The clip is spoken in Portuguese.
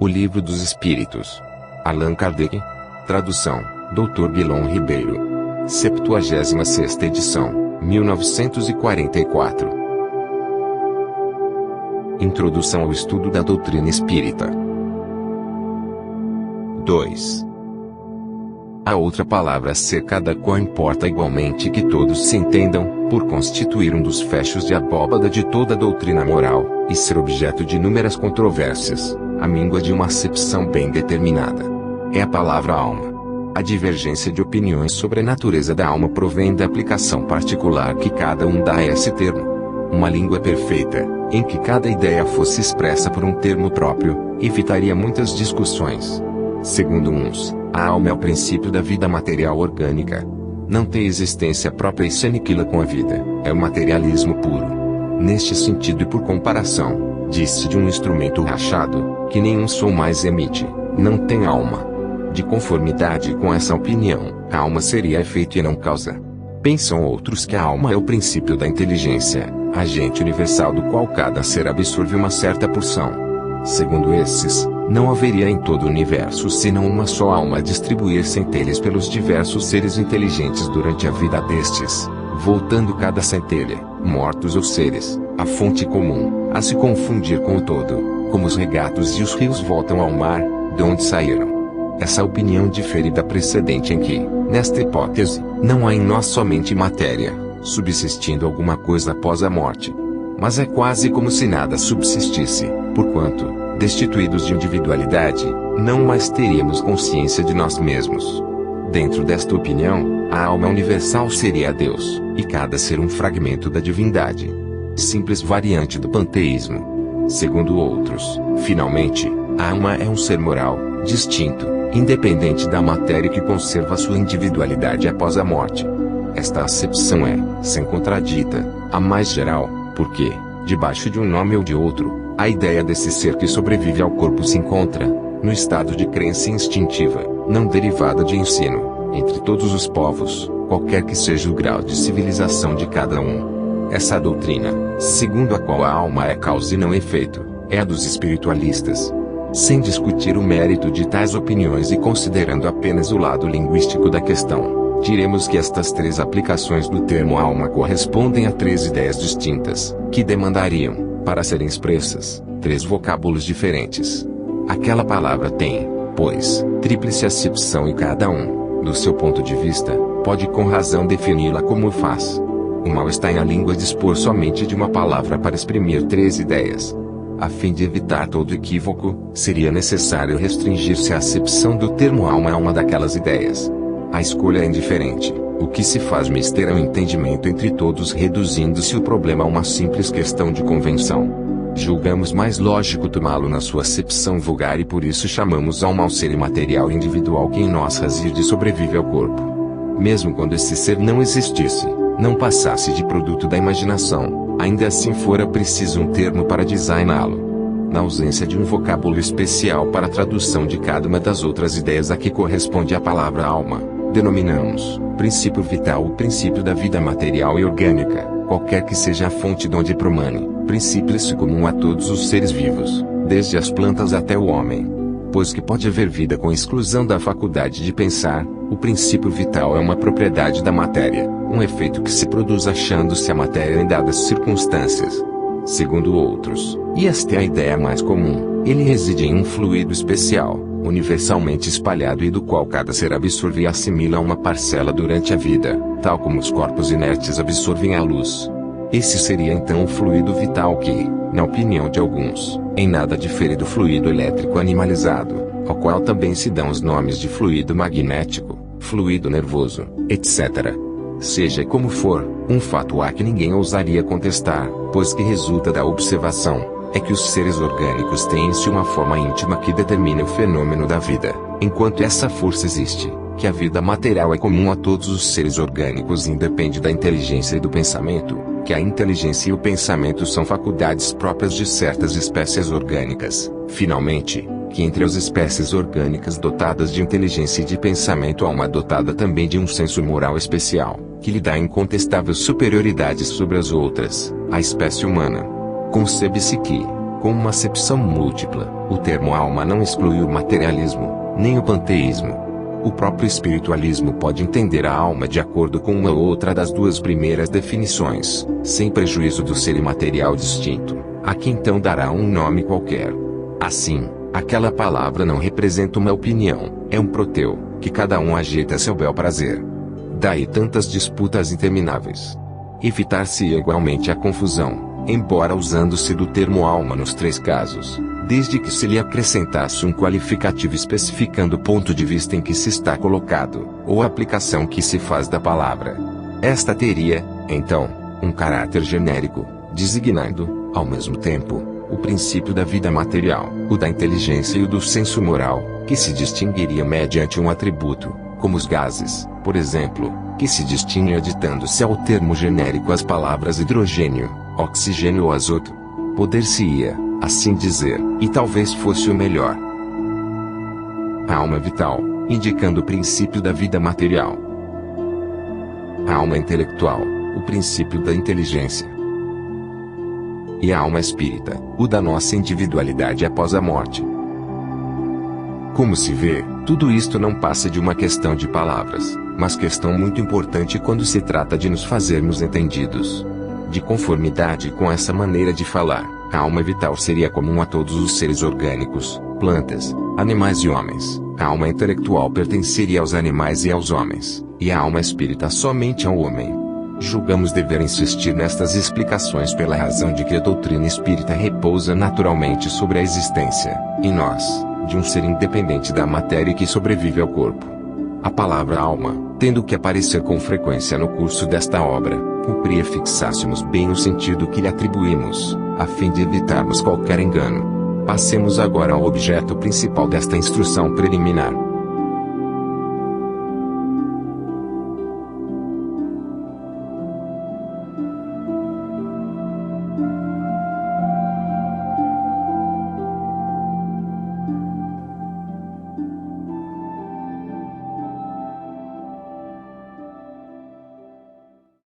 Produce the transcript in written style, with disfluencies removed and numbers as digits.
O Livro dos Espíritos. Allan Kardec. Tradução, Dr. Guilom Ribeiro. 76ª edição, 1944. Introdução ao estudo da doutrina espírita. 2. A outra palavra acerca da qual importa igualmente que todos se entendam, por constituir um dos fechos de abóbada de toda a doutrina moral, e ser objeto de inúmeras controvérsias, a míngua de uma acepção bem determinada. É a palavra alma. A divergência de opiniões sobre a natureza da alma provém da aplicação particular que cada um dá a esse termo. Uma língua perfeita, em que cada ideia fosse expressa por um termo próprio, evitaria muitas discussões. Segundo uns, a alma é o princípio da vida material orgânica. Não tem existência própria e se aniquila com a vida, é o materialismo puro. Neste sentido e por comparação, diz-se de um instrumento rachado, que nenhum som mais emite, não tem alma. De conformidade com essa opinião, a alma seria efeito e não causa. Pensam outros que a alma é o princípio da inteligência, agente universal do qual cada ser absorve uma certa porção. Segundo esses, não haveria em todo o universo senão uma só alma a distribuir centelhas pelos diversos seres inteligentes durante a vida destes, voltando cada centelha, mortos ou seres, à fonte comum, a se confundir com o todo, como os regatos e os rios voltam ao mar, de onde saíram. Essa opinião difere da precedente em que, nesta hipótese, não há em nós somente matéria, subsistindo alguma coisa após a morte. Mas é quase como se nada subsistisse, porquanto, destituídos de individualidade, não mais teríamos consciência de nós mesmos. Dentro desta opinião, a alma universal seria Deus, e cada ser um fragmento da divindade. Simples variante do panteísmo. Segundo outros, finalmente, a alma é um ser moral, distinto, independente da matéria que conserva sua individualidade após a morte. Esta acepção é, sem contradita, a mais geral, porque, debaixo de um nome ou de outro, a ideia desse ser que sobrevive ao corpo se encontra, no estado de crença instintiva, não derivada de ensino, entre todos os povos, qualquer que seja o grau de civilização de cada um. Essa doutrina, segundo a qual a alma é causa e não efeito, é a dos espiritualistas. Sem discutir o mérito de tais opiniões e considerando apenas o lado linguístico da questão, diremos que estas três aplicações do termo alma correspondem a três ideias distintas, que demandariam, para serem expressas, três vocábulos diferentes. Aquela palavra tem, pois, tríplice acepção e cada um, do seu ponto de vista, pode com razão defini-la como faz. O mal está em a língua dispor somente de uma palavra para exprimir três ideias. A fim de evitar todo equívoco, seria necessário restringir-se à acepção do termo alma a uma daquelas ideias. A escolha é indiferente, o que se faz mister é o entendimento entre todos, reduzindo-se o problema a uma simples questão de convenção. Julgamos mais lógico tomá-lo na sua acepção vulgar e por isso chamamos alma ao ser imaterial e individual que em nós reside e sobrevive ao corpo. Mesmo quando esse ser não existisse, não passasse de produto da imaginação, ainda assim fora preciso um termo para designá-lo. Na ausência de um vocábulo especial para a tradução de cada uma das outras ideias a que corresponde a palavra alma, denominamos princípio vital o princípio da vida material e orgânica, qualquer que seja a fonte de onde promane, princípio comum a todos os seres vivos, desde as plantas até o homem. Pois que pode haver vida com exclusão da faculdade de pensar, o princípio vital é uma propriedade da matéria, um efeito que se produz achando-se a matéria em dadas circunstâncias. Segundo outros, e esta é a ideia mais comum, ele reside em um fluido especial, universalmente espalhado e do qual cada ser absorve e assimila uma parcela durante a vida, tal como os corpos inertes absorvem a luz. Esse seria então o fluido vital que, na opinião de alguns, em nada difere do fluido elétrico animalizado, ao qual também se dão os nomes de fluido magnético, fluido nervoso, etc. Seja como for, um fato há que ninguém ousaria contestar, pois que resulta da observação, é que os seres orgânicos têm em si uma forma íntima que determina o fenômeno da vida, enquanto essa força existe, que a vida material é comum a todos os seres orgânicos e independe da inteligência e do pensamento, que a inteligência e o pensamento são faculdades próprias de certas espécies orgânicas, finalmente, que entre as espécies orgânicas dotadas de inteligência e de pensamento há uma dotada também de um senso moral especial, que lhe dá incontestável superioridade sobre as outras, a espécie humana. Concebe-se que, com uma acepção múltipla, o termo alma não exclui o materialismo, nem o panteísmo. O próprio espiritualismo pode entender a alma de acordo com uma ou outra das duas primeiras definições, sem prejuízo do ser imaterial distinto, a que então dará um nome qualquer. Assim, aquela palavra não representa uma opinião, é um proteu, que cada um ajeita a seu bel prazer. Daí tantas disputas intermináveis. Evitar-se igualmente a confusão, embora usando-se do termo alma nos três casos, desde que se lhe acrescentasse um qualificativo especificando o ponto de vista em que se está colocado, ou a aplicação que se faz da palavra. Esta teria, então, um caráter genérico, designando, ao mesmo tempo, o princípio da vida material, o da inteligência e o do senso moral, que se distinguiria mediante um atributo, como os gases, por exemplo, que se distingue aditando-se ao termo genérico as palavras hidrogênio, oxigênio ou azoto. Poder-se-ia, assim dizer, e talvez fosse o melhor, a alma vital, indicando o princípio da vida material. A alma intelectual, o princípio da inteligência. E a alma espírita, o da nossa individualidade após a morte. Como se vê, tudo isto não passa de uma questão de palavras, mas questão muito importante quando se trata de nos fazermos entendidos. De conformidade com essa maneira de falar, a alma vital seria comum a todos os seres orgânicos, plantas, animais e homens. A alma intelectual pertenceria aos animais e aos homens, e a alma espírita somente ao homem. Julgamos dever insistir nestas explicações pela razão de que a doutrina espírita repousa naturalmente sobre a existência, em nós, de um ser independente da matéria e que sobrevive ao corpo. A palavra alma, tendo que aparecer com frequência no curso desta obra, cumpria fixássemos bem o sentido que lhe atribuímos, a fim de evitarmos qualquer engano. Passemos agora ao objeto principal desta instrução preliminar.